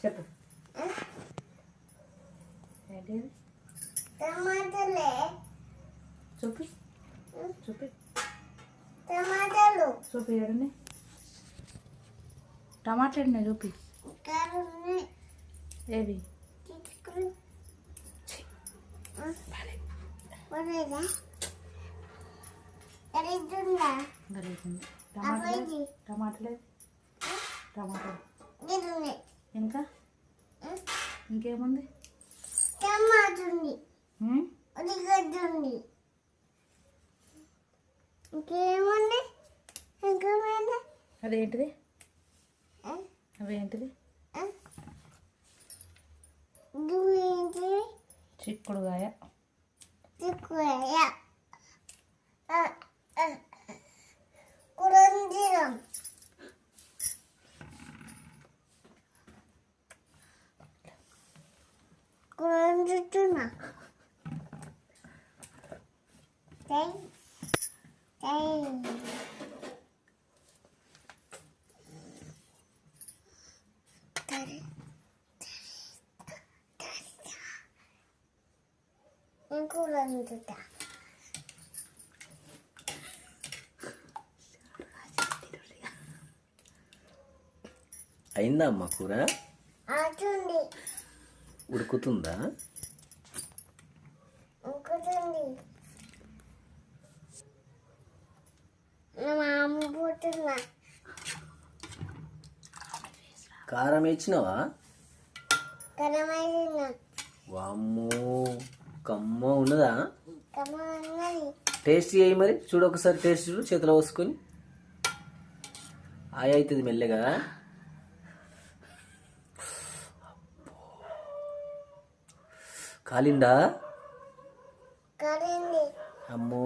చెప్పు. ఏంటి టమాటాలే. చూపి చూపి టమాటాలు. చూపి ఏడున్నాయి టమాటాలు ఉన్నాయి చూపి. ఏవి టమాటాలు టమాటాలు టమాటాలు ఇంకా ఇంకేముంది? టమాటుంది, ఉల్లిగడ్డ ఉంది, ఇంకేముంది? ఇంకేమైంది? అదేంటిది? అవేంటిది? చిక్కుడుగాయ. చిక్కుడుగాయ, కురంజీరం, కురంజుతున్నా, కురంజుతా. అయిందా అమ్మ కూర? ఆటుంది, ఉడుకుతుందా? ఉడుకుతుంది. మామ పోతున్నా. కారం వేసినావా? కరమైనా వామ్మో కమ్మ ఉన్నదా? కమ్మన్నది. టేస్ట్ చేయి మరి, చూడు ఒకసారి టేస్ట్ చూడు చేతిలో పోసుకొని. ఆయ అవుతుంది మెల్లగా. కాలిందా? కాలింది. అమ్మో